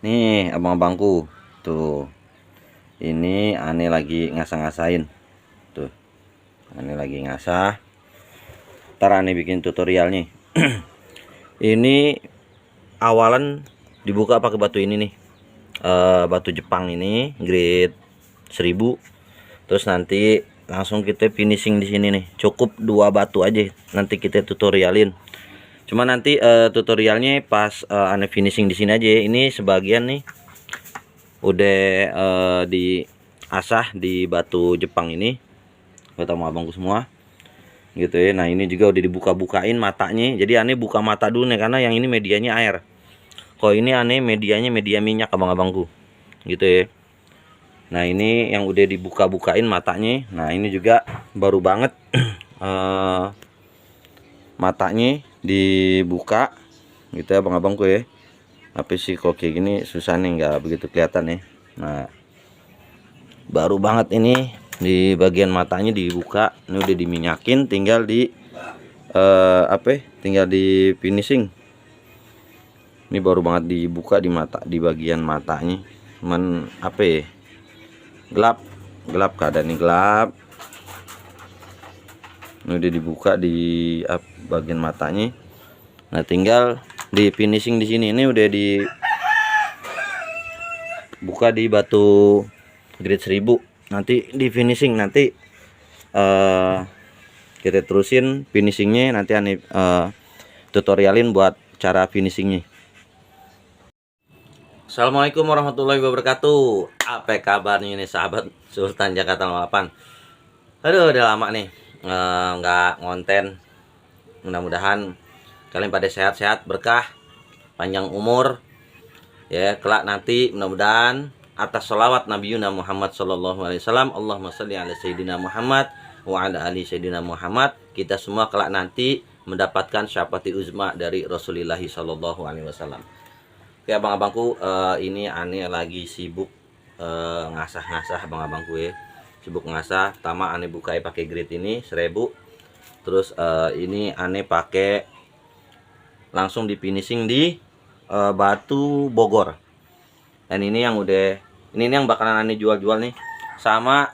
Nih abang-abangku, tuh ini aneh lagi ngasah-ngasain. Tuh aneh lagi ngasah, ntar aneh bikin tutorialnya. Ini awalan dibuka pakai batu ini nih, batu Jepang ini grade 1000. Terus nanti langsung kita finishing di sini nih, cukup 2 batu aja nanti kita tutorialin. Cuma nanti tutorialnya pas aneh finishing di sini aja. Ini sebagian nih udah diasah di batu Jepang ini, kata mau abangku semua gitu ya. Nah ini juga udah dibuka-bukain matanya. Jadi aneh buka mata dulu nih, karena yang ini medianya air. Kok ini aneh medianya media minyak abang-abangku gitu ya. Nah ini yang udah dibuka-bukain matanya. Nah ini juga baru banget matanya dibuka gitu ya abang-abangku ya. Apa sih kok kayak gini susah nih, nggak begitu kelihatan ya. Nah baru banget ini di bagian matanya dibuka. Ini udah diminyakin, tinggal di tinggal di finishing. Ini baru banget dibuka di mata, di bagian matanya. Cuman gelap keadaan ini gelap. Ini udah dibuka di bagian matanya. Nah tinggal di finishing di sini. Ini udah dibuka di batu grade 1000. Nanti di finishing, nanti kita terusin finishingnya. Nanti aneh tutorialin buat cara finishingnya. Assalamualaikum warahmatullahi wabarakatuh. Apa kabarnya nih sahabat Sultan Jakarta 08? Aduh udah lama nih nggak ngonten. Mudah-mudahan kalian pada sehat-sehat, berkah, panjang umur ya kelak nanti. Mudah-mudahan atas sholawat Nabi Muhammad SAW, Allahumma sholli ala Sayyidina Muhammad wa ala ali Sayyidina Muhammad, kita semua kelak nanti mendapatkan syafaati uzma dari Rasulullah SAW. Oke abang-abangku, ini aneh lagi sibuk ngasah-ngasah abang-abangku ya. Sibuk ngasah. Pertama aneh buka pakai grid ini 1000. Terus ini aneh pakai langsung di finishing di batu Bogor. Dan ini yang udah, ini yang bakalan aneh jual-jual nih. Sama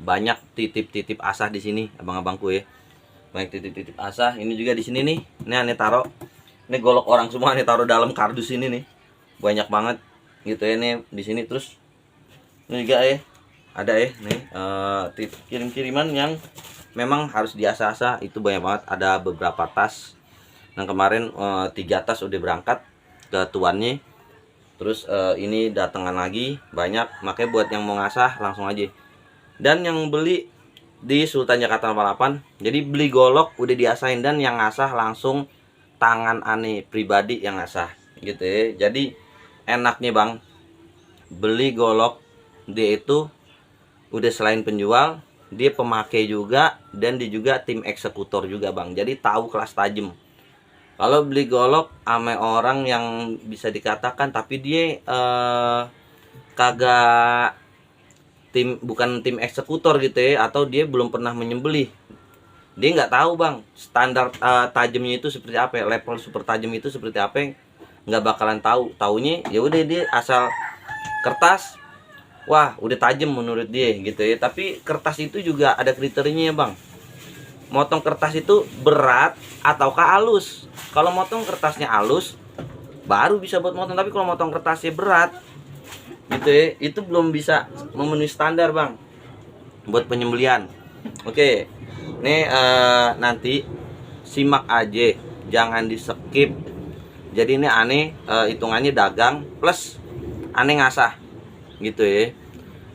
banyak titip-titip asah di sini abang-abangku ya. Banyak titip-titip asah. Ini juga di sini nih. Ini aneh taruh. Ini golok orang semua nih, taruh dalam kardus ini nih. Banyak banget gitu ya nih di sini. Terus ini juga ya ada ya nih kirim-kiriman yang memang harus diasah-asah. Itu banyak banget, ada beberapa tas. Yang kemarin 3 tas udah berangkat ke tuannya. Terus ini datangan lagi banyak. Makanya buat yang mau ngasah langsung aja. Dan yang beli di Sultan Jakarta 88, jadi beli golok udah diasahin, dan yang ngasah langsung tangan aneh pribadi yang ngasah gitu ya. Jadi enaknya bang, beli golok dia itu udah selain penjual, dia pemakai juga, dan dia juga tim eksekutor juga bang. Jadi tahu kelas tajam. Kalau beli golok ame orang yang bisa dikatakan tapi dia kagak bukan tim eksekutor gitu ya, atau dia belum pernah menyembelih, dia nggak tahu bang standar tajamnya itu seperti apa, level super tajam itu seperti apa, nggak bakalan tahu. Taunya ya udah dia asal kertas, wah udah tajam menurut dia gitu ya. Tapi kertas itu juga ada kriterianya ya bang. Motong kertas itu berat ataukah halus. Kalau motong kertasnya halus baru bisa buat motong, tapi kalau motong kertasnya berat gitu ya, itu belum bisa memenuhi standar bang buat penyembelian. Oke, ini nanti simak aja, jangan di skip. Jadi ini aneh hitungannya dagang plus aneh ngasah gitu ya.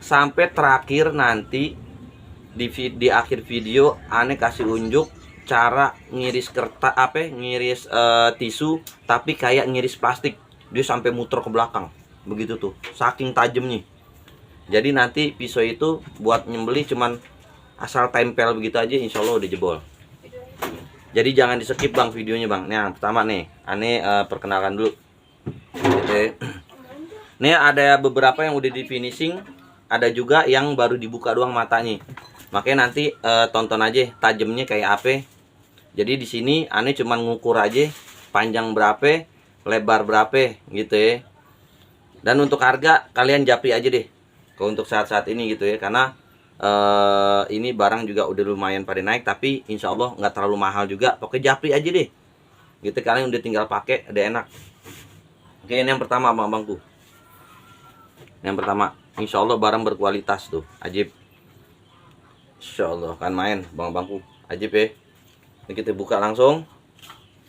Sampai terakhir nanti di akhir video aneh kasih unjuk cara ngiris kertas ngiris tisu, tapi kayak ngiris plastik. Dia sampai muter ke belakang begitu tuh, saking tajamnya. Jadi nanti pisau itu buat nyembelih cuman asal tempel begitu aja, insya Allah udah jebol. Jadi jangan di skip bang videonya bang. Nah yang pertama nih aneh perkenalkan dulu gitu. Nih ada beberapa yang udah di finishing, ada juga yang baru dibuka doang matanya. Makanya nanti tonton aja tajamnya kayak apa. Jadi di sini aneh cuman ngukur aja panjang berapa, lebar berapa gitu ya. Dan untuk harga kalian japri aja deh kalau untuk saat-saat ini gitu ya, karena ini barang juga udah lumayan pada naik, tapi insya Allah nggak terlalu mahal juga. Pokoknya japri aja deh gitu, kalian udah tinggal pakai udah enak. Oke, ini yang pertama abang-abangku. Yang pertama, insya Allah barang berkualitas tuh, ajib. Insya Allah kan main abang-abangku, ajib ya. Ini kita buka langsung.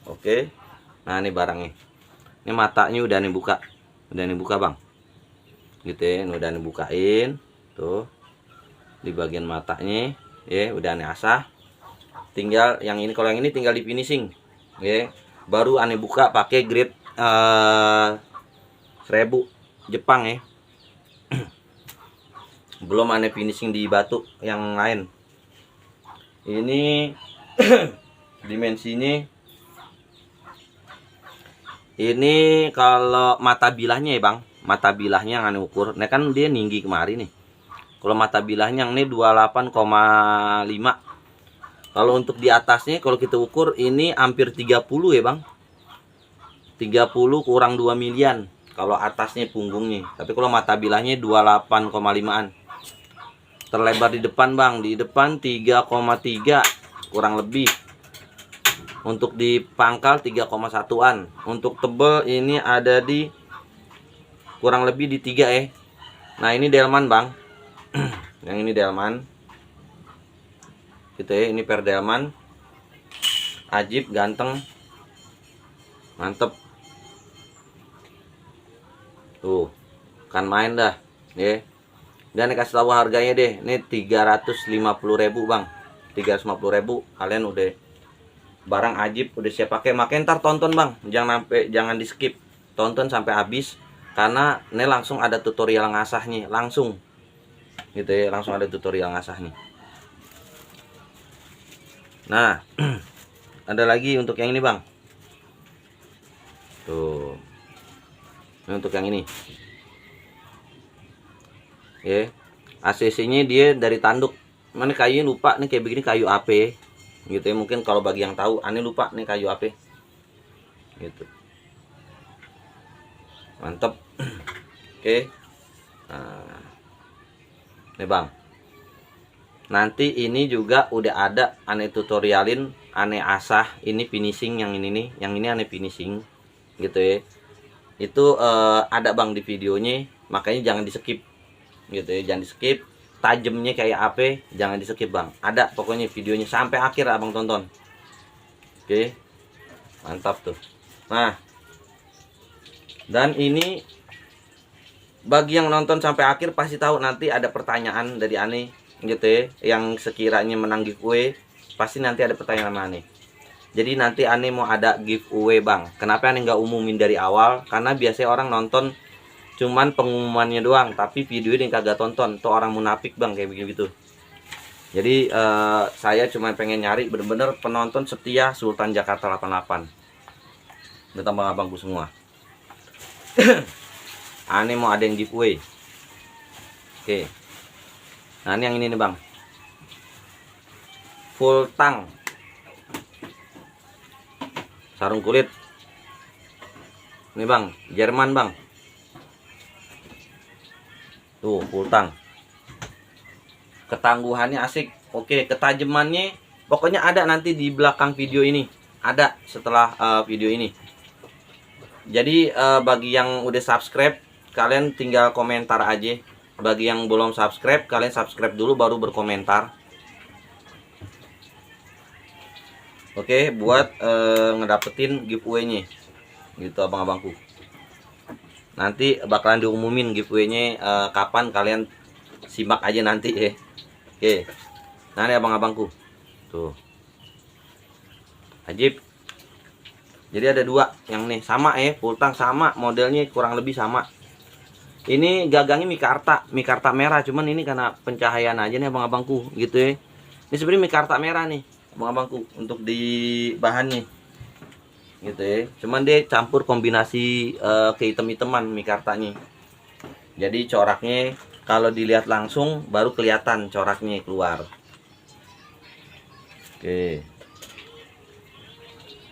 Oke, nah ini barangnya. Ini matanya udah nih buka, bang gitu ya. Ini udah nih bukain tuh di bagian matanya ya, udah nih asah. Tinggal yang ini, kalau yang ini tinggal di finishing ya. Baru aneh buka pakai grade 1000 Jepang ya. Belum aneh finishing di batu yang lain. Ini dimensinya ini kalau mata bilahnya ya bang, mata bilahnya yang aneh ukur. Nah kan dia tinggi kemarin nih. Kalau mata bilahnya yang ini 28,5. Kalau untuk di atasnya kalau kita ukur ini hampir 30 ya bang. 30 kurang 2 milian kalau atasnya punggungnya. Tapi kalau mata bilahnya 28,5an. Terlebar di depan bang, di depan 3,3 kurang lebih. Untuk di pangkal 3,1an. Untuk tebel ini ada di kurang lebih di 3 ya. Nah ini delman bang. Yang ini delman gitu ya, ini per delman. Ajib, ganteng, mantep tuh, kan main dah ya. Dan kasih tahu harganya deh, ini 350.000 bang, 350.000. Kalian udah barang ajib, udah siap pakai. Makanya ntar tonton bang, jangan di skip, tonton sampai habis, karena ini langsung ada tutorial ngasahnya langsung gitu ya, langsung ada tutorial ngasahnya. Nah ada lagi untuk yang ini bang tuh, ini untuk yang ini ya. ACC nya dia dari tanduk. Mana kayunya lupa nih, kayak begini kayu AP gitu ya. Mungkin kalau bagi yang tahu, aneh lupa nih kayu AP gitu. Mantep. Oke. Nah nih bang, nanti ini juga udah ada aneh tutorialin, aneh asah ini finishing. Yang ini nih, yang ini aneh finishing gitu ya. Itu ada bang di videonya, makanya jangan di skip gitu ya, jangan di skip. Tajamnya kayak apa jangan di skip bang, ada pokoknya videonya sampai akhir abang tonton. Oke, mantap tuh. Nah dan ini bagi yang nonton sampai akhir pasti tahu nanti ada pertanyaan dari aneh gitu ya, yang sekiranya menang giveaway pasti nanti ada pertanyaan sama aneh. Jadi nanti aneh mau ada giveaway bang. Kenapa aneh nggak umumin dari awal? Karena biasanya orang nonton cuman pengumumannya doang, tapi video ini kagak tonton. Tuh orang munafik bang kayak begitu. Jadi saya cuma pengen nyari bener-bener penonton setia Sultan Jakarta 88. Udah tambah abangku semua. Aneh mau ada yang giveaway. Oke. Nah ini yang ini nih bang, full tang sarung kulit. Ini bang, Jerman bang. Tuh full tang. Ketangguhannya asik. Oke, ketajamannya pokoknya ada nanti di belakang video ini. Ada setelah video ini. Jadi bagi yang udah subscribe, kalian tinggal komentar aja. Bagi yang belum subscribe, kalian subscribe dulu baru berkomentar. Oke, buat ngedapetin giveaway-nya gitu abang-abangku. Nanti bakalan diumumin giveaway-nya kapan, kalian simak aja nanti ya. Oke. Nah ini abang-abangku. Tuh. Ajib. Jadi ada dua yang nih sama ya, full tang sama, modelnya kurang lebih sama. Ini gagangnya mikarta merah, cuman ini karena pencahayaan aja nih abang-abangku gitu ya. Ini sebenarnya mikarta merah nih abang-abangku untuk di bahannya gitu ya. Cuman dia campur kombinasi kehitam-hitaman mikartanya. Jadi coraknya kalau dilihat langsung baru kelihatan coraknya keluar. Oke.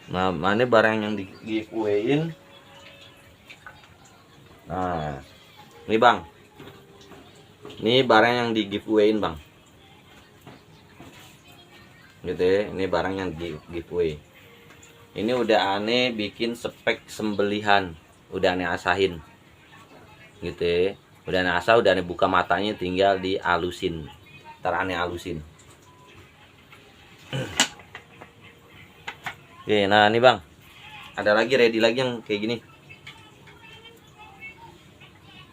Nah, mana barang yang di giveaway-in Nah, ini bang, ini barang yang di giveawayin bang, gitu ya. Ini barang yang di giveaway. Ini udah aneh bikin spek sembelihan, udah aneh asahin, gitu ya. Udah aneh asah, udah aneh buka matanya, tinggal dialusin. Ntar aneh alusin. Oke, nah ini bang, ada lagi ready lagi yang kayak gini.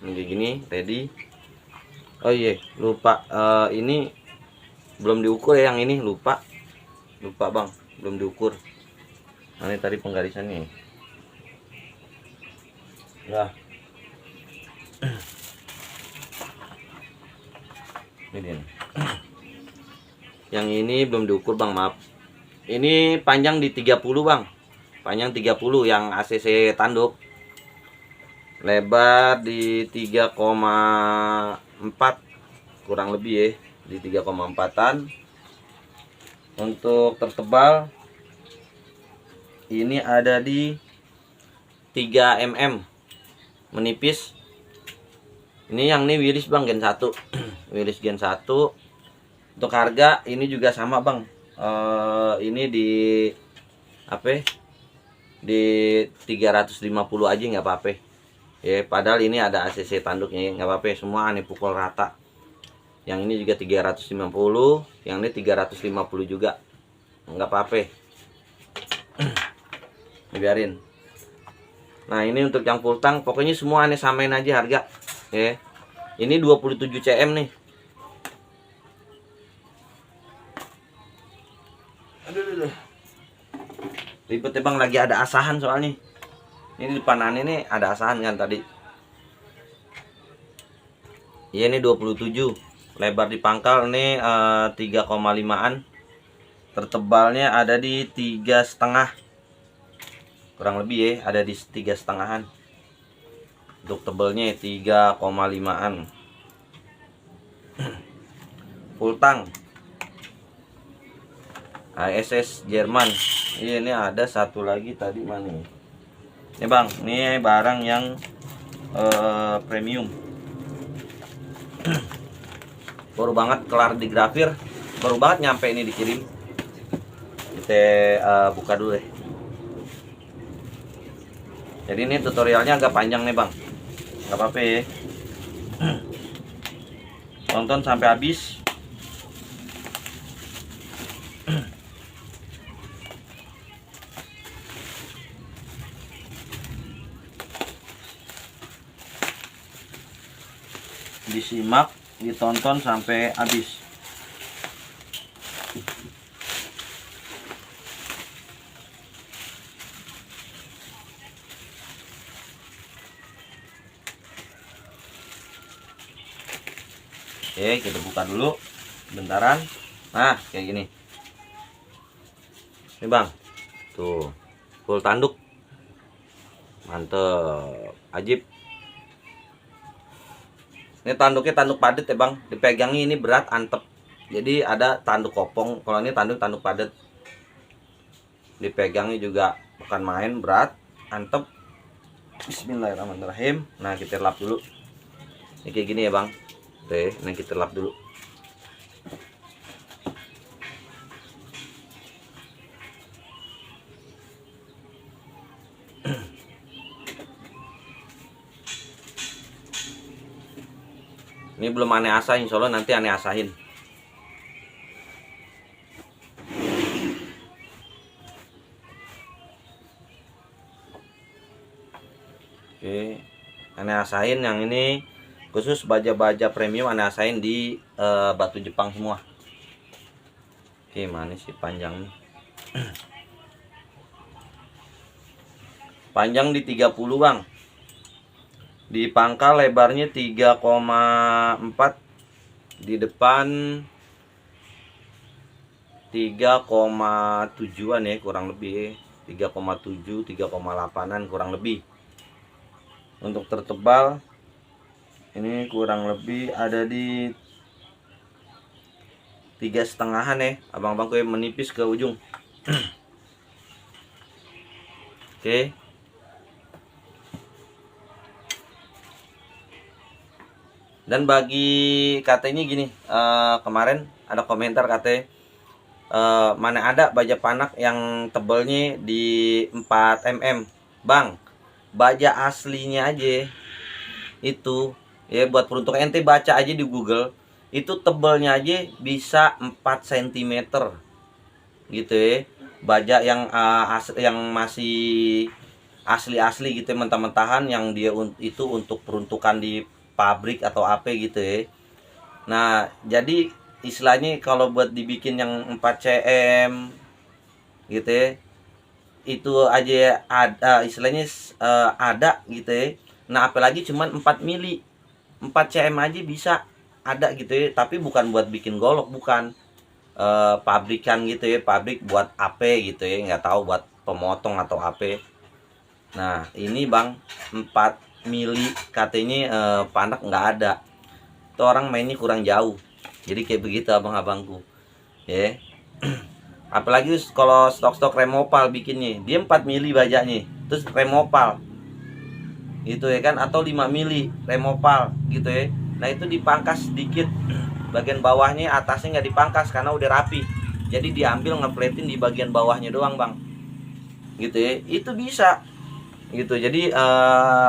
Ini kayak gini, ready. Oh iya, lupa, ini belum diukur ya, yang ini lupa bang, belum diukur. Nah, ini tadi penggarisannya ya. Ini dia. Yang ini belum diukur bang, maaf. Ini panjang di 30 bang, panjang 30 yang ACC tanduk. Lebar di 3,4 kurang lebih ya, di 3,4an. Untuk tertebal ini ada di 3 mm, menipis. Ini yang ini Wilis bang, Gen 1. Wilis Gen 1. Untuk harga ini juga sama bang, ini di apa, di 350 aja nggak apa-apa ya. Padahal ini ada ACC tanduknya, nggak apa-apa, semua aneh pukul rata. Yang ini juga 350, yang ini 350 juga, nggak apa-apa. Biarin. Nah, ini untuk yang full tank, pokoknya semua aneh samain aja harga ya. Ini 27 cm nih. Aduh. Ribet ya bang, lagi ada asahan soalnya. Ini depan aneh nih ada asahan kan tadi. Iya, ini 27. Lebar di pangkal nih 3,5an. Tertebalnya ada di 3,5. Kurang lebih ya, ada di 3,5an. Untuk tebelnya 3,5an. Full tank. ASS Jerman. Ini ada satu lagi tadi mana nih? Ini bang, ini barang yang premium. Baru banget kelar digrafir, baru banget nyampe ini dikirim. Kita buka dulu deh. Jadi ini tutorialnya agak panjang nih bang, nggak apa-apa ya. Tonton sampai habis. Disimak, ditonton sampai habis. Oke, kita buka dulu bentaran. Nah, kayak gini. Ini bang, tuh full tanduk, mantep, ajib. Ini tanduknya tanduk padat ya bang, dipegangi ini berat, antep. Jadi ada tanduk kopong, kalau ini tanduk padat. Dipegangi juga bukan main, berat, antep. Bismillahirrahmanirrahim. Nah, kita lap dulu. Ini kayak gini ya bang. Oke, ini kita lap dulu. Ini belum aneh asahin, soalnya nanti aneh asahin. Oke, aneh asahin yang ini khusus baja-baja premium, aneh asahin di batu Jepang semua. Oke, mana sih panjang nih? Panjang di 30 bang. Di pangkal lebarnya 3,4, di depan 3,7an ya, kurang lebih 3,7 3,8an kurang lebih. Untuk tertebal ini kurang lebih ada di 3,5an ya, abang-abang gue menipis ke ujung. Oke. Dan bagi katanya gini, kemarin ada komentar katanya, mana ada baja panak yang tebelnya di 4 mm. Bang, baja aslinya aja itu ya, buat peruntukan ente baca aja di Google, itu tebelnya aja bisa 4 cm gitu ya. Baja yang yang masih asli-asli gitu ya, mentah-mentahan, yang dia itu untuk peruntukan di pabrik atau apa gitu ya. Nah, jadi istilahnya kalau buat dibikin yang 4 cm gitu ya, itu aja ada istilahnya, ada gitu ya. Nah, apalagi cuman 4 mili, 4 cm aja bisa ada gitu ya. Tapi bukan buat bikin golok, bukan. Pabrikan gitu ya, pabrik buat apa gitu ya, nggak tahu buat pemotong atau apa. Nah, ini bang 4 mili katanya, panak nggak ada. Itu orang mainnya kurang jauh. Jadi kayak begitu abang-abangku ya. Apalagi kalau stok-stok remopal bikinnya, dia 4 mili bajanya, terus remopal gitu ya kan, atau 5 mili remopal gitu ya. Nah, itu dipangkas sedikit bagian bawahnya, atasnya nggak dipangkas karena udah rapi, jadi diambil ngepletin di bagian bawahnya doang bang gitu ya. Itu bisa gitu. Jadi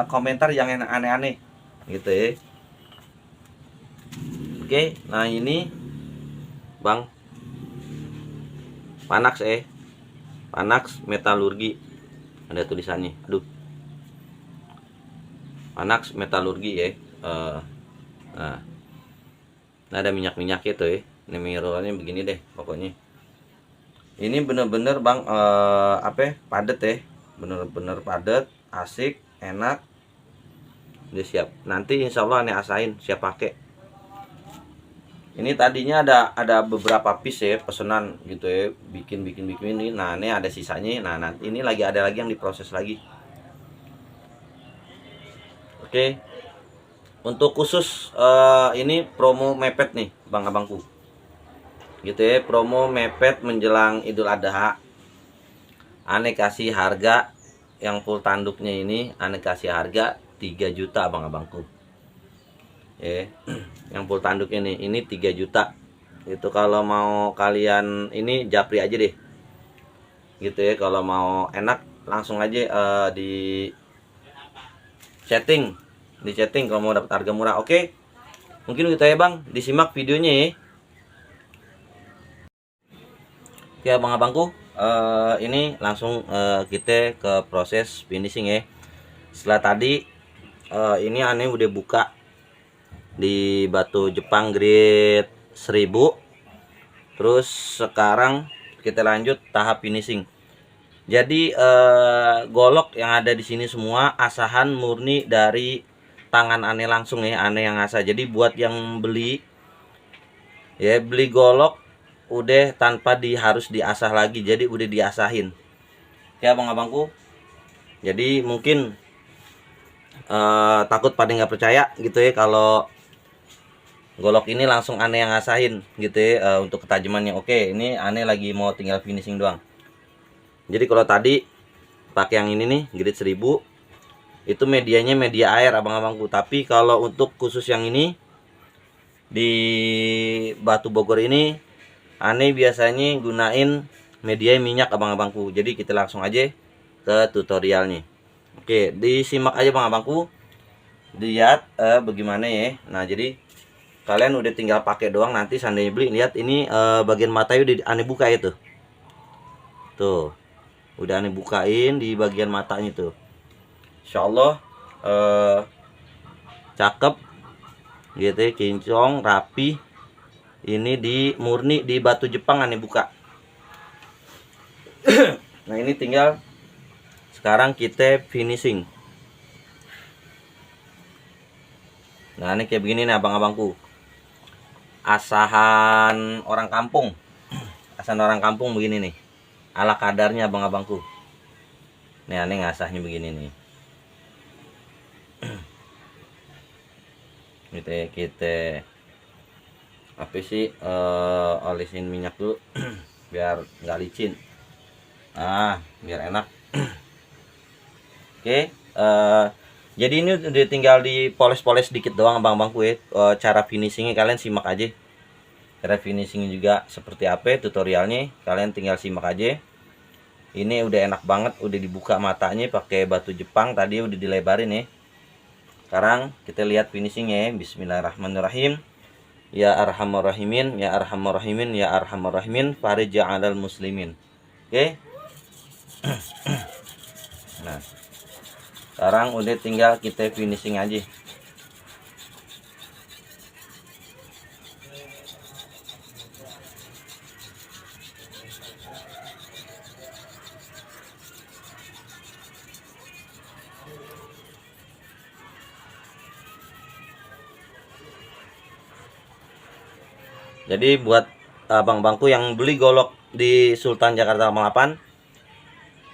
komentar yang aneh-aneh gitu ya. Oke, nah ini bang Panax Panax metalurgi, ada tulisannya, aduh, Panax metalurgi ya. Nah, ada minyak-minyaknya tuh ya. Ini mineralnya begini deh pokoknya. Ini bener-bener bang, padet ya, bener-bener padet, asik, enak. Udah siap, nanti insya Allah aneh asain siap pakai. Ini tadinya ada beberapa piece ya pesanan gitu ya, bikin ini. Nah, ini ada sisanya. Nah, nanti ini lagi ada lagi yang diproses lagi. Oke. Untuk khusus ini promo mepet nih bang abangku gitu ya, promo mepet menjelang Idul Adha. Aneh kasih harga yang full tanduknya ini, aneh kasih harga 3 juta abang-abangku ya. Yang full tanduknya ini 3 juta gitu. Kalau mau kalian ini japri aja deh gitu ya. Kalau mau enak langsung aja di chatting kalau mau dapat harga murah. Oke, mungkin gitu ya bang, disimak videonya ya. Oke abang-abangku, ini langsung kita ke proses finishing ya. Setelah tadi ini aneh udah buka di batu Jepang grade 1000. Terus sekarang kita lanjut tahap finishing. Jadi golok yang ada di sini semua asahan murni dari tangan aneh langsung ya, aneh yang asah. Jadi buat yang beli ya, beli golok udah tanpa harus diasah lagi, jadi udah diasahin ya abang-abangku. Jadi mungkin takut pada nggak percaya gitu ya kalau golok ini langsung aneh yang ngasahin gitu ya, untuk ketajamannya. Oke, ini aneh lagi mau tinggal finishing doang. Jadi kalau tadi pakai yang ini nih grade 1000, itu medianya media air abang-abangku. Tapi kalau untuk khusus yang ini di batu Bogor ini, aneh biasanya gunain media minyak abang-abangku. Jadi kita langsung aja ke tutorialnya. Oke, disimak aja abang-abangku, lihat bagaimana ya. Nah, jadi kalian udah tinggal pakai doang. Nanti seandainya beli, lihat ini bagian matanya udah aneh buka itu. Tuh, udah aneh bukain di bagian matanya tuh. Insya Allah cakep gitu ya, kinclong, rapi. Ini murni di batu Jepang aneh buka. Nah, ini tinggal sekarang kita finishing. Nah, ini kayak begini nih abang-abangku, asahan orang kampung. Asahan orang kampung begini nih, ala kadarnya abang-abangku. Nih aneh ngasahnya begini nih. Kita apa sih, olesin minyak dulu biar nggak licin, biar enak. Oke, Jadi ini udah tinggal dipoles-poles dikit doang abang-abangku ya. Cara finishingnya kalian simak aja. Cara finishingnya juga seperti apa tutorialnya, kalian tinggal simak aja. Ini udah enak banget, udah dibuka matanya pakai batu Jepang, tadi udah dilebarin ya. Sekarang kita lihat finishingnya ya. Bismillahirrahmanirrahim. Ya arhamar rahimin, ya arhamar rahimin, ya arhamar rahimin, farij 'alal muslimin. Oke. Nah, sekarang udah tinggal kita finishing aja. Jadi buat abang-bangku yang beli golok di Sultan Jakarta 8,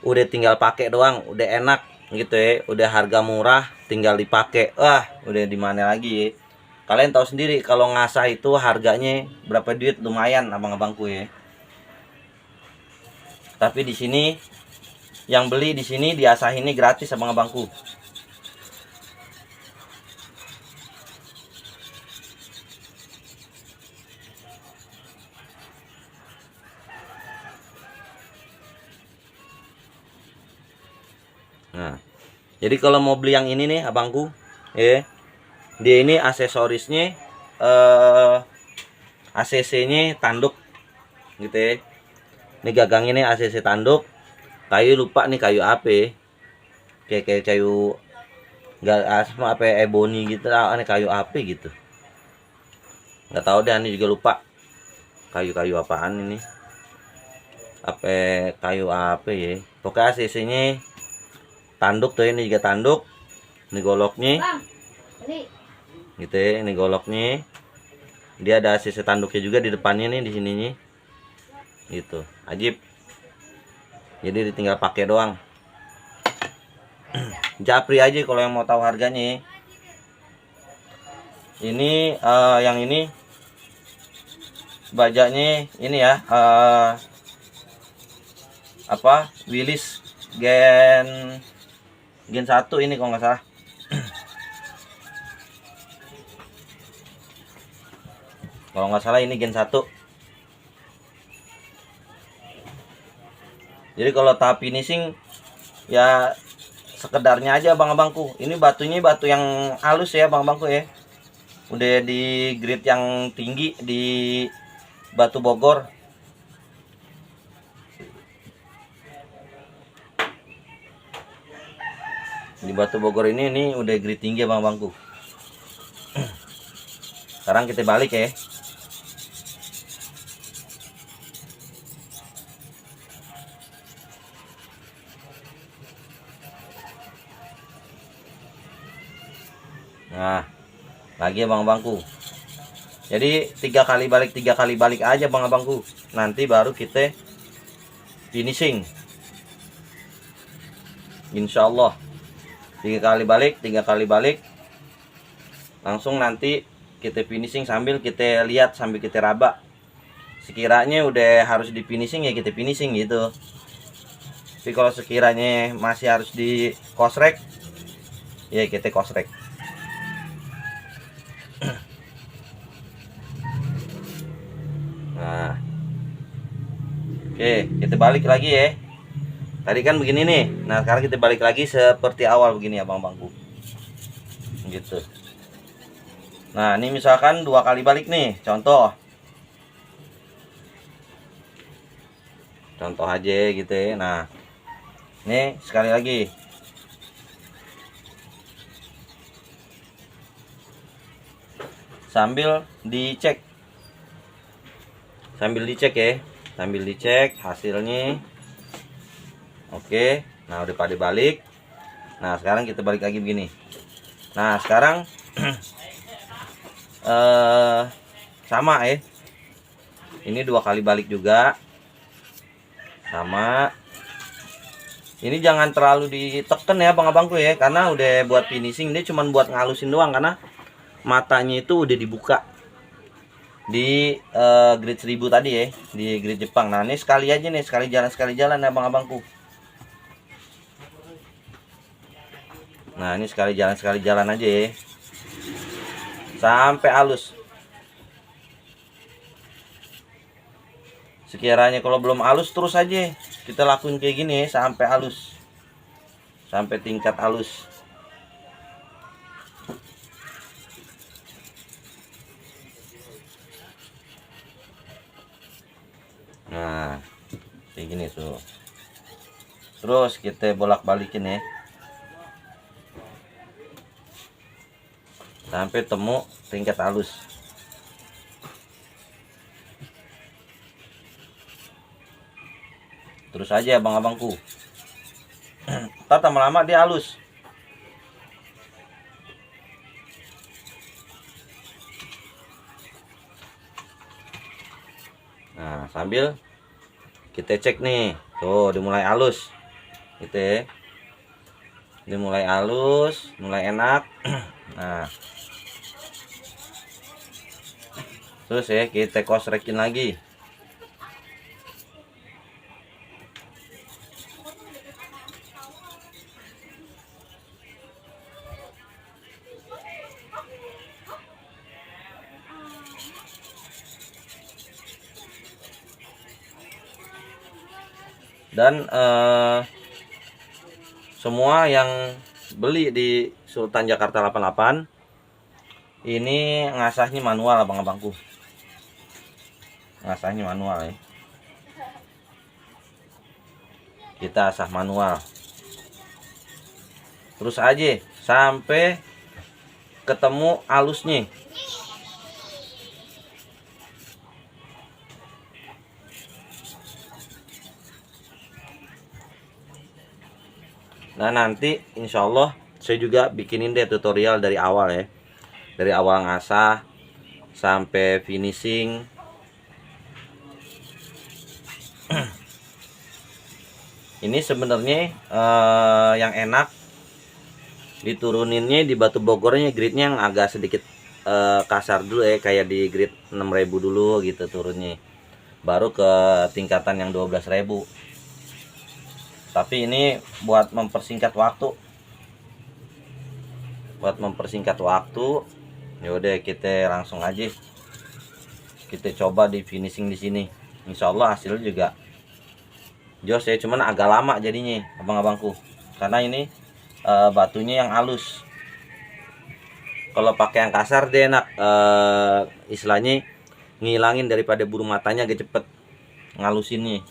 udah tinggal pakai doang, udah enak gitu ya, udah harga murah, tinggal dipakai. Wah, udah di mana lagi ya. Kalian tahu sendiri kalau ngasah itu harganya berapa duit, lumayan abang-abangku ya. Tapi di sini yang beli di sini diasah ini gratis abang-abangku. Nah, jadi kalau mau beli yang ini nih abangku, ya, dia ini aksesorisnya ACC-nya tanduk gitu ya. Ini gagang ini ACC tanduk. Kayu lupa nih kayu apa? Kayak kayu nggak asma apa ebony gitu, ini kayu apa gitu. Nggak tahu deh, ini juga lupa. Kayu-kayu apaan ini? Apa kayu apa ya? Pokoknya ACC-nya tanduk tuh, ini juga tanduk. Ini goloknya. Bang, ini Gitu ya, ini goloknya. Dia ada ACC tanduknya juga di depannya nih, di sininya. Gitu. Ajib. Jadi ditinggal pakai doang. Japri aja kalau yang mau tahu harganya. Ini yang ini bajanya ini ya, apa? Willis Gen 1 ini kalau nggak salah. Kalau nggak salah ini Gen 1. Jadi kalau tahap finishing ya sekedarnya aja abang-abangku. Ini batunya batu yang halus ya abang-abangku ya. Udah di grade yang tinggi di batu Bogor. Di batu Bogor ini udah grade tinggi abang-abangku. Sekarang kita balik ya. Nah, lagi abang-abangku. Jadi 3 kali balik aja abang-abangku. Nanti baru kita finishing. Insya Allah 3 kali balik. Langsung nanti kita finishing sambil kita lihat, sambil kita raba. Sekiranya udah harus di finishing ya kita finishing gitu. Tapi kalau sekiranya masih harus di kosrek, ya kita kosrek. Nah, oke, kita balik lagi ya. Tadi kan begini nih. Nah, sekarang kita balik lagi seperti awal begini abang-abangku. Gitu. Nah, ini misalkan 2 kali balik nih, contoh aja gitu ya. Nah, ini sekali lagi. Sambil dicek ya, sambil dicek hasilnya. Oke, nah udah pada balik. Nah, sekarang kita balik lagi begini. Nah, sekarang sama ya. Ini 2 kali balik juga. Sama. Ini jangan terlalu diteken ya abang-abangku ya, karena udah buat finishing. Ini cuman buat ngalusin doang, karena matanya itu udah dibuka di grid 1000 tadi ya, di grid Jepang. Nah, ini sekali aja nih, sekali jalan ya abang-abangku. Nah, ini sekali jalan aja ya, sampai halus. Sekiranya kalau belum halus, terus aja kita lakuin kayak gini ya, sampai halus, sampai tingkat halus. Nah, kayak gini tuh. Terus kita bolak-balikin ya, sampai temu tingkat halus. Terus aja abang-abangku. Ntar lama-lama dia halus. Nah, sambil kita cek nih, tuh dimulai halus gitu ya, dimulai halus, mulai enak. Nah, terus ya kita kosrekin lagi. Dan semua yang beli di Sultan Jakarta 88 ini ngasahnya manual abang-abangku, ngasahnya manual ya, kita asah manual terus aja sampai ketemu halusnya. Nah, nanti insya Allah saya juga bikinin deh tutorial dari awal ya, dari awal ngasah sampai finishing. Ini sebenarnya yang enak dituruninnya di batu Bogornya, gridnya yang agak sedikit kasar dulu ya, kayak di grid 6.000 dulu gitu turunnya, baru ke tingkatan yang 12.000. Tapi ini buat mempersingkat waktu, yaudah kita langsung aja kita coba di finishing di sini. Insya Allah hasilnya juga jos ya, cuman agak lama jadinya abang-abangku, karena ini batunya yang halus. Kalau pakai yang kasar dia enak, istilahnya ngilangin daripada bulu matanya agak cepet ngalusinnya.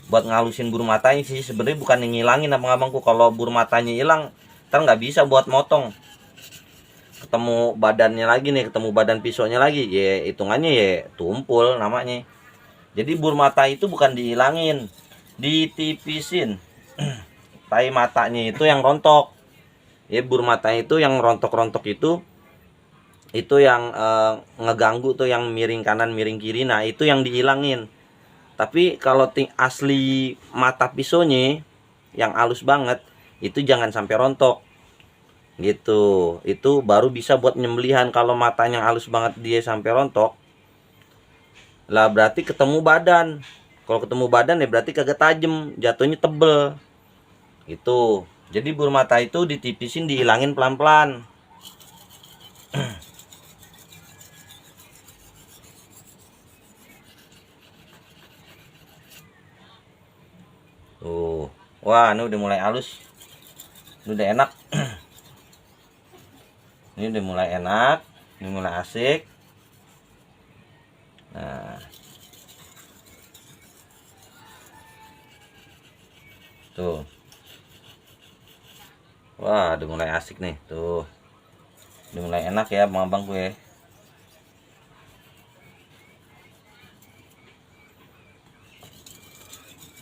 Buat ngalusin bulu matanya sih sebenarnya bukan ngilangin abang-abangku. Kalau bulu matanya hilang, ntar nggak bisa buat motong. Ketemu badannya lagi nih, ketemu badan pisaunya lagi, ya hitungannya ya tumpul namanya. Jadi bulu mata itu bukan dihilangin, ditipisin. Tai matanya itu yang rontok. Ya bulu mata itu yang rontok-rontok itu yang ngeganggu tuh, yang miring kanan miring kiri. Nah, itu yang dihilangin. Tapi kalau asli mata pisaunya yang halus banget, itu jangan sampai rontok gitu. Itu baru bisa buat nyembelihan. Kalau matanya halus banget dia sampai rontok, lah berarti ketemu badan. Kalau ketemu badan ya berarti kagak tajam, jatuhnya tebel gitu. Jadi bulu mata itu ditipisin, dihilangin pelan-pelan. Tuh. Wah, ini udah mulai halus. Ini udah enak. Ini udah mulai enak, ini mulai asik. Nah. Tuh. Wah, udah mulai asik nih, tuh. Udah mulai enak ya, abang-abang gue.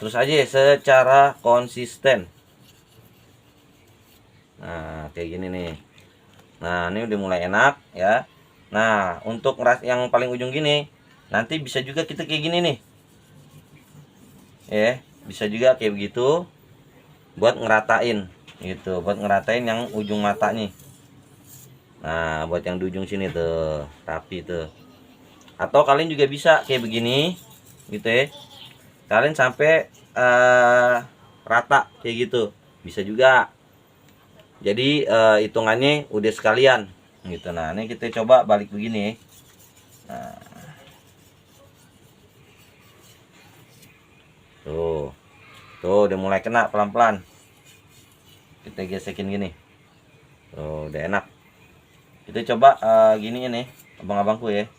Terus aja secara konsisten. Nah, kayak gini nih. Nah, ini udah mulai enak ya. Nah, untuk yang paling ujung gini, nanti bisa juga kita kayak gini nih. Ya, bisa juga kayak begitu. Buat ngeratain gitu, buat ngeratain yang ujung mata nih. Nah, buat yang di ujung sini tuh, rapi tuh. Atau kalian juga bisa kayak begini gitu ya. Kalian sampai rata kayak gitu bisa juga. Jadi hitungannya udah sekalian gitu. Nah ini kita coba balik begini. Nah, tuh udah mulai kena pelan-pelan. Kita gesekin gini. Tuh udah enak. Kita coba gini ini abang-abangku ya.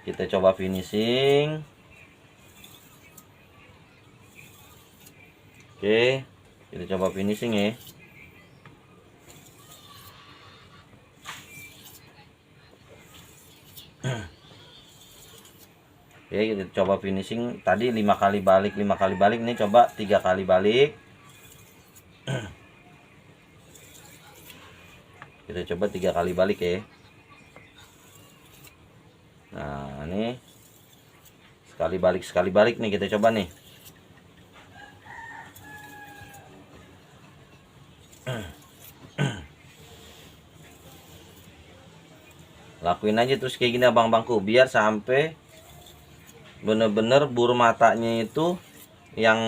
Kita coba finishing. Oke, kita coba finishing ya. Oke, kita coba finishing. Tadi 5 kali balik, 5 kali balik. Ini coba 3 kali balik. Kita coba 3 kali balik ya. Nah ini sekali balik nih, kita coba nih. Lakuin aja terus kayak gini abang-abangku, biar sampai bener-bener buru matanya itu yang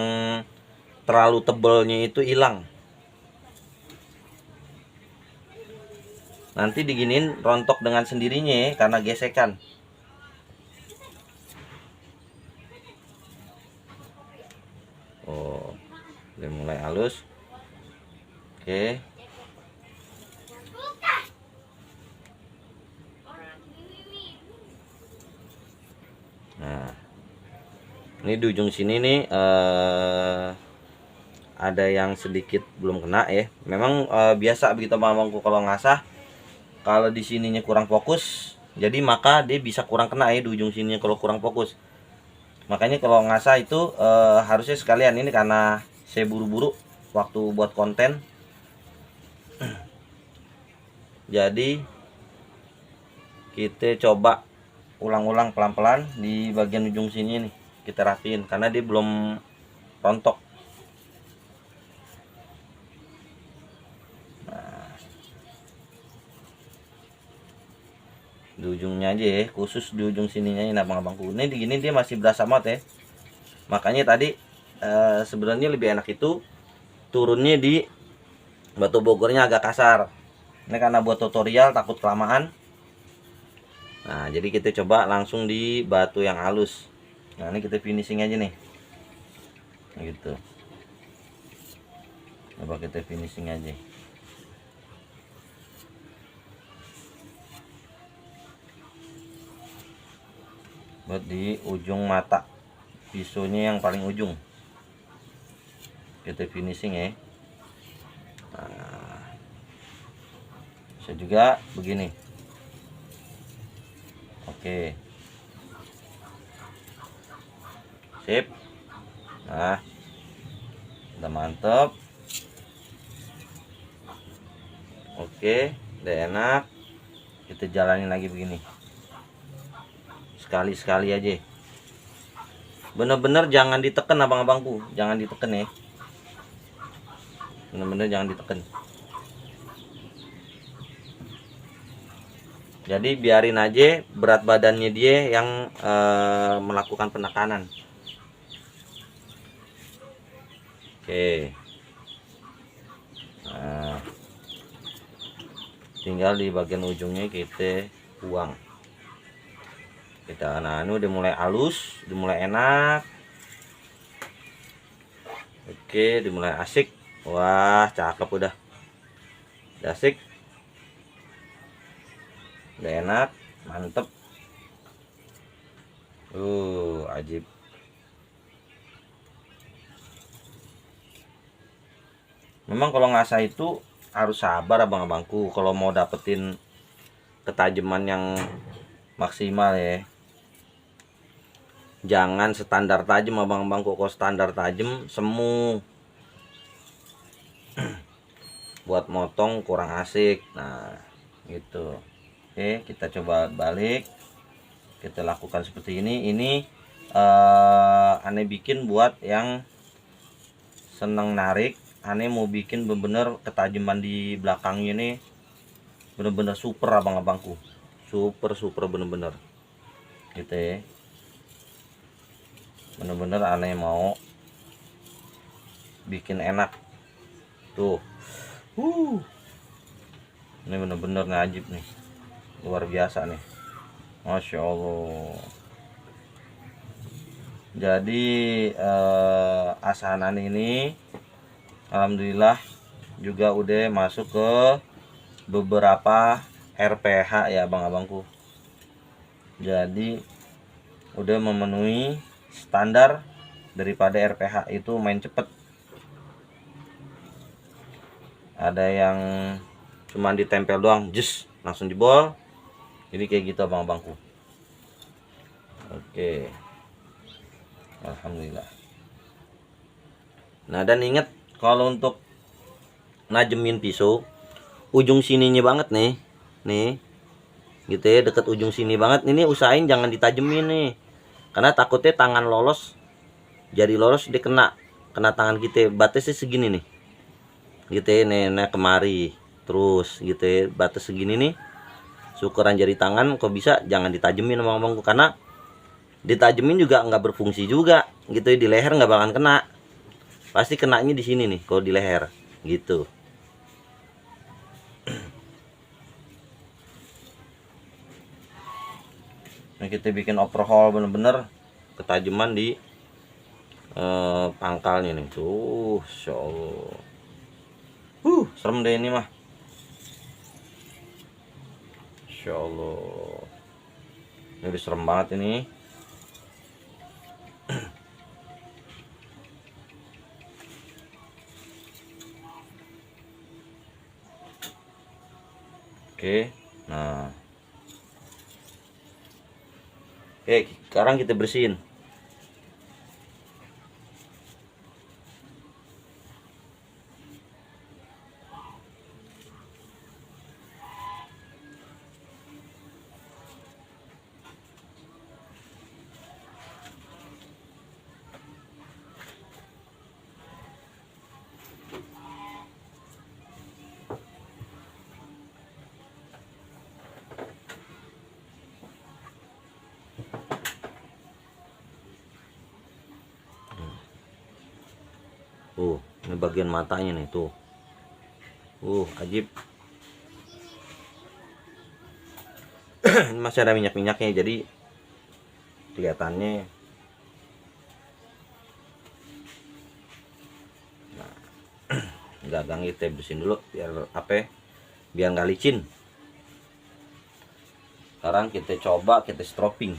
terlalu tebalnya itu hilang. Nanti diginin rontok dengan sendirinya ya, karena gesekan. Oh, udah mulai halus. Oke. Nah, ini di ujung sini nih ada yang sedikit belum kena ya. Memang biasa begitu abang-abangku kalau ngasah, kalau di sininya kurang fokus, jadi maka dia bisa kurang kena ya di ujung sini kalau kurang fokus. Makanya kalau ngasah itu harusnya sekalian. Ini karena saya buru-buru waktu buat konten, jadi kita coba ulang-ulang pelan-pelan di bagian ujung sini nih, kita rapiin karena dia belum rontok. Nah, di ujungnya aja ya, khusus di ujung sininya ini abang-abangku. Ini di gini dia masih berasa mat ya. Makanya tadi sebenarnya lebih enak itu turunnya di batu bogornya agak kasar. Ini karena buat tutorial takut kelamaan. Nah jadi kita coba langsung di batu yang halus. Nah ini kita finishing aja nih, gitu. Coba kita finishing aja. Buat di ujung mata pisaunya yang paling ujung kita finishing ya. Nah, bisa juga begini. Oke, sip. Nah udah mantep. Oke, udah enak. Kita jalanin lagi begini, sekali-sekali aja. Bener-bener jangan diteken abang-abangku, jangan diteken ya. Bener-bener jangan diteken. Jadi biarin aja berat badannya dia yang melakukan penekanan. Oke. Nah, tinggal di bagian ujungnya kita buang. Kita ini udah mulai halus, udah mulai enak. Oke, udah mulai asik. Wah, cakep udah. Udah asik. Udah enak, mantep. Ajib. Memang kalau ngasah itu harus sabar abang-abangku kalau mau dapetin ketajaman yang maksimal ya. Jangan standar tajam abang-abangku, kalau standar tajam semu. Buat motong kurang asik. Nah, gitu. Oke, kita coba balik. Kita lakukan seperti ini. Ini aneh bikin buat yang seneng narik. Aneh mau bikin bener-bener ketajaman di belakangnya ini bener-bener super abang-abangku. Super bener-bener. Gitu ya. Bener-bener aneh mau bikin enak. Tuh. Ini bener-bener ngajib nih, luar biasa nih, Masya Allah. Jadi asahan ini alhamdulillah juga udah masuk ke beberapa RPH ya abang-abangku. Jadi udah memenuhi standar daripada RPH itu main cepet. Ada yang cuma ditempel doang, just langsung jebol. Jadi kayak gitu abang-abangku. Oke, alhamdulillah. Nah, dan ingat kalau untuk najemin pisau, ujung sininya banget nih gitu ya, deket ujung sini banget. Ini usahain jangan ditajemin nih, karena takutnya tangan lolos, jari lolos, dia kena tangan kita. Batasnya segini nih gitu ya, nah kemari terus gitu ya, batas segini nih ukuran jari tangan. Kok bisa jangan ditajemin abang-abangku, karena ditajemin juga nggak berfungsi juga gitu ya, di leher nggak bakalan kena, pasti kenanya di sini nih kalau di leher gitu. Nah, kita bikin overhaul bener-bener ketajaman di pangkalnya nih tuh, Insya Allah. Serem deh ini mah, Insya Allah. Ini udah serem banget ini. Oke, nah, sekarang kita bersihin. Ini bagian matanya nih tuh. Ajib. Ini masih ada minyak-minyaknya, jadi kelihatannya. Nah, gagang kita bersihin dulu biar biar nggak licin. Sekarang kita coba kita stropping.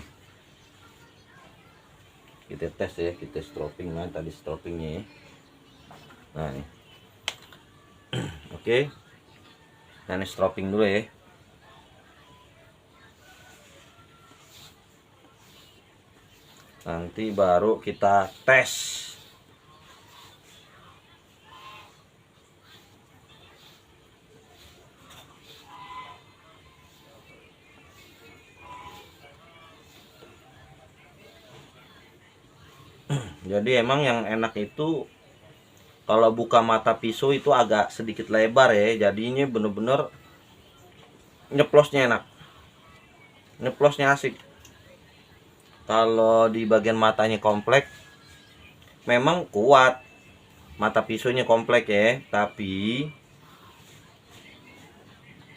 Kita tes ya, kita stropping. Nah, tadi stroppingnya ya. Nah, nih. Oke. Nah, ini stropping dulu ya. Nanti baru kita tes. Jadi emang yang enak itu kalau buka mata pisau itu agak sedikit lebar ya. Jadinya bener-bener nyeplosnya enak, nyeplosnya asik. Kalau di bagian matanya komplek, memang kuat, mata pisaunya komplek ya, tapi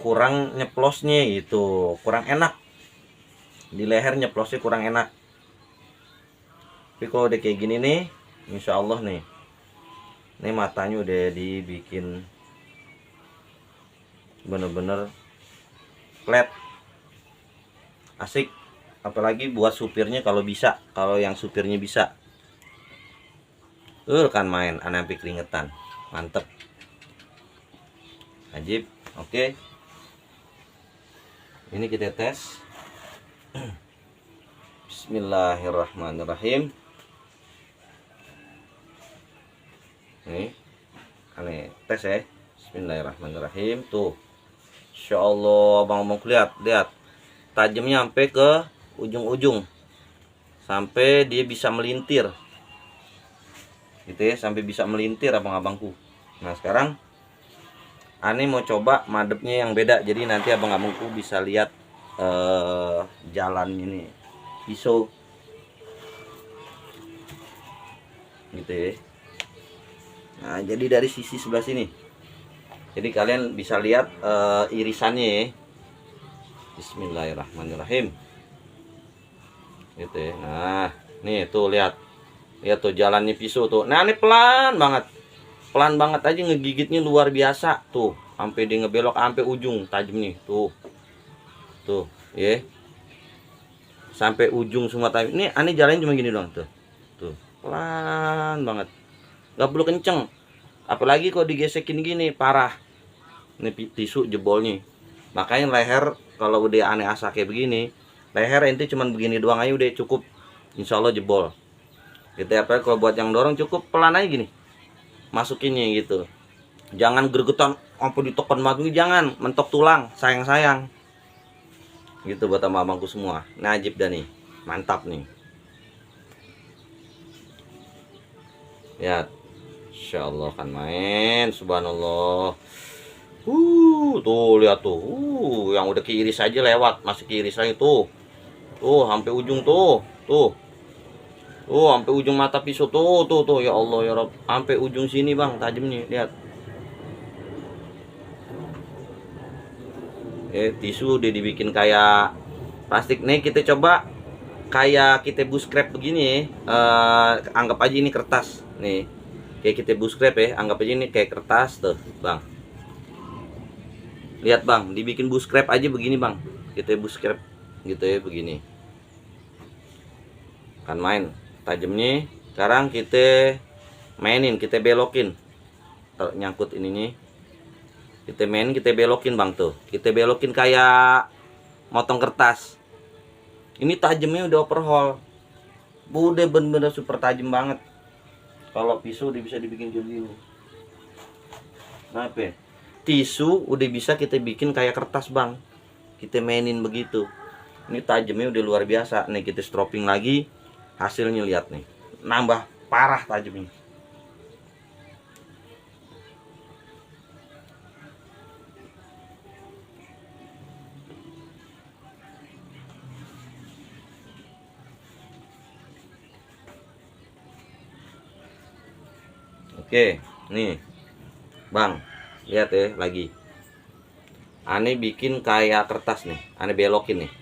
kurang nyeplosnya itu, kurang enak. Di leher nyeplosnya kurang enak. Tapi kalau udah kayak gini nih, insya Allah nih, ini matanya udah dibikin bener-bener flat, asik. Apalagi buat supirnya kalau bisa, kalau yang supirnya bisa, kan main aneh sampai keringetan, mantep, ajib. Oke, ini kita tes. Bismillahirrahmanirrahim. Nih, aneh tes ya. Bismillahirrahmanirrahim. Tuh, Insya Allah abang-abang lihat tajamnya sampai ke ujung-ujung, sampai dia bisa melintir gitu ya, sampai bisa melintir abang-abangku. Nah, sekarang aneh mau coba madepnya yang beda, jadi nanti abang-abangku bisa lihat jalan ini pisau gitu ya. Nah, jadi dari sisi sebelah sini Jadi kalian bisa lihat irisannya ya. Bismillahirrahmanirrahim. Gitu ya. Nah, nih tuh lihat. Lihat tuh jalannya pisau tuh. Nah, ini pelan banget. Pelan banget aja ngegigitnya luar biasa tuh. Sampai dia ngebelok sampai ujung tajam nih. Tuh. Tuh, ya. Sampai ujung semua tajam. Ini aneh jalannya cuma gini doang tuh. Tuh, pelan banget. Gak perlu kenceng. Apalagi kalau digesekin gini parah. Ini tisu jebol nih. Makanya leher kalau udah aneh asa kayak begini, leher ente cuman begini doang aja udah cukup. Insya Allah jebol. Gitu ya, kalau buat yang dorong cukup pelan aja gini. Masukinnya gitu. Jangan gergetan sampai ditekan banget, jangan mentok tulang, sayang-sayang. Gitu buat abangku semua. Najib dah nih. Mantap nih. Ya. Insyaallah kan main, subhanallah. Tuh lihat tuh. Yang udah keiris aja lewat, masih keiris lagi tuh. Tuh, sampai ujung tuh. Tuh. Tuh, sampai ujung mata pisau tuh, tuh. Ya Allah ya Rabb. Sampai ujung sini, Bang, tajamnya. Lihat. Tisu udah dibikin kayak plastik nih. Kita coba kayak kita bus scrap begini. Anggap aja ini kertas nih. Kayak kita bus scrap ya, anggap aja ini kayak kertas tuh, Bang. Lihat Bang, dibikin bus scrap aja begini Bang. Kita bus scrap gitu ya begini. Kan main tajamnya. Sekarang kita mainin, kita belokin. Nyangkut ininya. Kita main, kita belokin Bang tuh. Kita belokin kayak motong kertas. Ini tajamnya udah overhaul. Udah bener-bener super tajam banget. Kalau pisau udah bisa dibikin kayak gini. Nah, apa? Tisu udah bisa kita bikin kayak kertas Bang. Kita mainin begitu. Ini tajamnya udah luar biasa. Nih kita stropping lagi. Hasilnya lihat nih. Nambah parah tajamnya. Oke, nih Bang, lihat ya lagi. Aneh bikin kayak kertas nih, aneh belokin nih.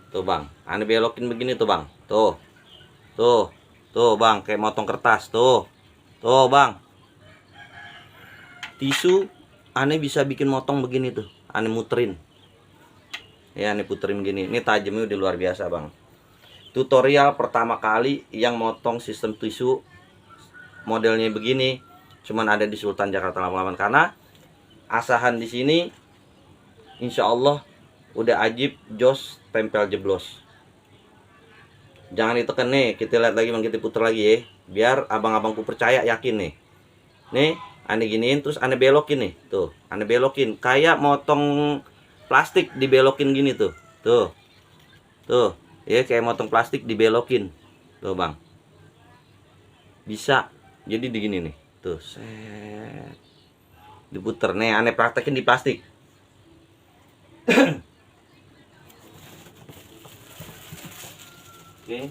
Tuh Bang, aneh belokin begini tuh Bang. Tuh, tuh, tuh Bang, kayak motong kertas tuh. Tuh Bang. Tisu, aneh bisa bikin motong begini tuh, aneh muterin. Ya, aneh puterin gini. Ini tajamnya udah luar biasa Bang. Tutorial pertama kali yang motong sistem tisu modelnya begini cuman ada di Sultan Jakarta 88 karena asahan di sini insya Allah udah ajib jos tempel jeblos. Jangan ditekan nih, kita lihat lagi Bang, kita puter lagi ya biar abang-abangku percaya yakin nih aneh giniin terus aneh belokin nih tuh, aneh belokin kayak motong plastik dibelokin gini tuh ya kayak motong plastik dibelokin tuh Bang, bisa. Jadi begini nih tuh, set diputer nih, aneh praktekin di plastik. Oke,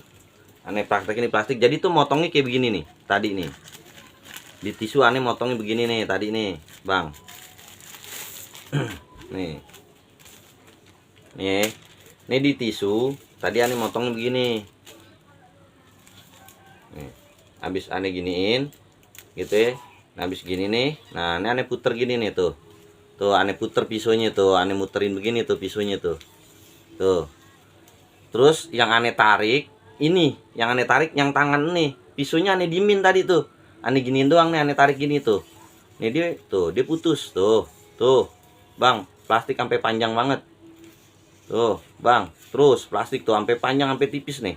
aneh praktekin di plastik. Jadi tuh motongnya kayak begini nih tadi nih, di tisu aneh motongnya begini nih tadi nih Bang. nih di tisu tadi aneh motongnya begini nih. Habis aneh giniin gitu ya. Nah, habis gini nih. Nah, ini aneh puter gini nih tuh. Tuh aneh puter pisaunya tuh, aneh muterin begini tuh pisaunya tuh. Tuh. Terus yang aneh tarik ini, yang aneh tarik yang tangan nih. Pisaunya aneh dimin tadi tuh. Aneh giniin doang nih, aneh tarik gini tuh. Nih dia tuh, dia putus tuh. Tuh. Bang, plastik sampai panjang banget. Tuh, Bang. Terus plastik tuh sampai panjang sampai tipis nih.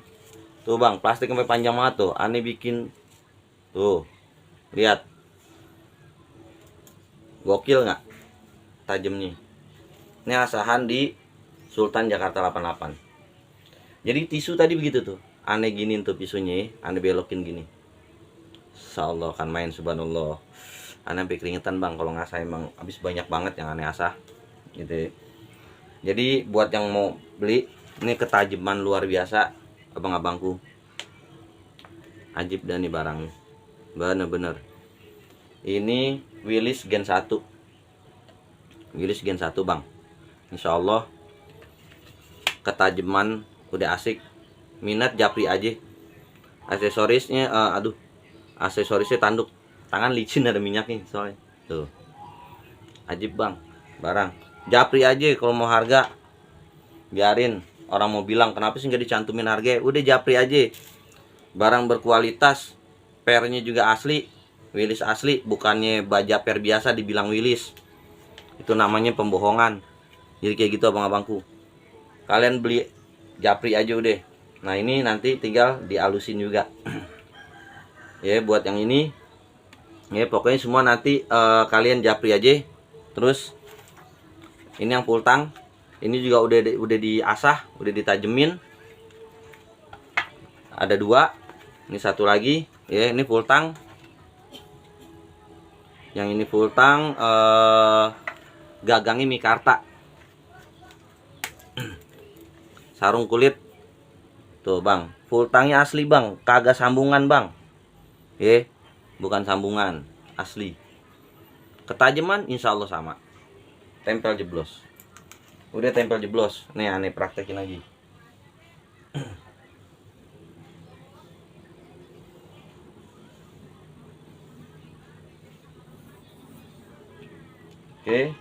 Tuh Bang, plastik sampai panjang banget tuh. Aneh bikin tuh. Lihat. Gokil nggak tajamnya? Ini asahan di Sultan Jakarta 88. Jadi tisu tadi begitu tuh. Aneh giniin tuh pisunya, aneh belokin gini. Insyaallah kan main, subhanallah. Aneh sampai keringetan Bang kalau ngasah, emang habis banyak banget yang aneh asah. Gitu. Jadi buat yang mau beli, ini ketajaman luar biasa abang-abangku. Ajib dan nih barangnya. Bener-bener. Ini Willys Gen 1. Willys Gen 1 bang. Insya Allah ketajaman udah asik. Minat japri aja. Aksesorisnya aksesorisnya tanduk. Tangan licin ada minyaknya soalnya. Tuh. Ajib bang, barang. Japri aja kalau mau harga. Biarin orang mau bilang kenapa sih nggak dicantumin harga. Udah japri aja. Barang berkualitas. Pernya juga asli. Willys asli, bukannya baja per biasa dibilang Willys. Itu namanya pembohongan. Jadi kayak gitu abang-abangku. Kalian beli japri aja udah. Nah ini nanti tinggal dialusin juga. Ya buat yang ini. Ya pokoknya semua nanti kalian japri aja. Terus ini yang full tang. Ini juga udah diasah, udah ditajemin. Ada 2. Ini satu lagi. Ya ini full tang. Yang ini full tang gagangnya mikarta. Sarung kulit. Tuh bang, full tangnya asli bang, kagak sambungan bang. Bukan sambungan, asli. Ketajaman insya Allah sama. Tempel jeblos. Udah tempel jeblos. Nih aneh praktekin lagi. Oke,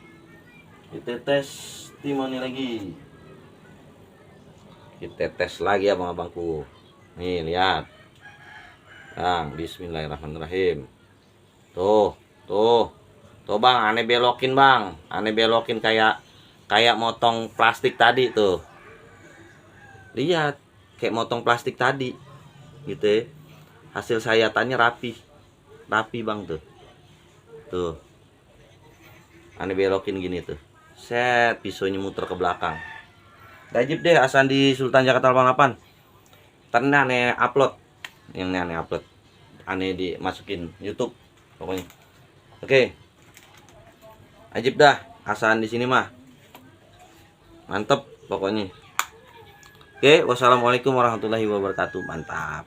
kita tes timoni lagi. Kita tes lagi ya abang-abangku. Nih lihat, bang. Bismillahirrahmanirrahim. Tuh bang, aneh belokin bang, aneh belokin kayak motong plastik tadi tuh. Lihat, kayak motong plastik tadi, gitu ya. Hasil sayatannya rapi bang tuh. Tuh. Aneh belokin gini tuh. Set, pisaunya muter ke belakang. Dajib deh asan di Sultan Jakarta 88. Ntar aneh upload. Yang ini aneh upload. Aneh dimasukin YouTube pokoknya. Oke. Ajib dah asan di sini mah. Mantep pokoknya. Oke, wassalamualaikum warahmatullahi wabarakatuh. Mantap.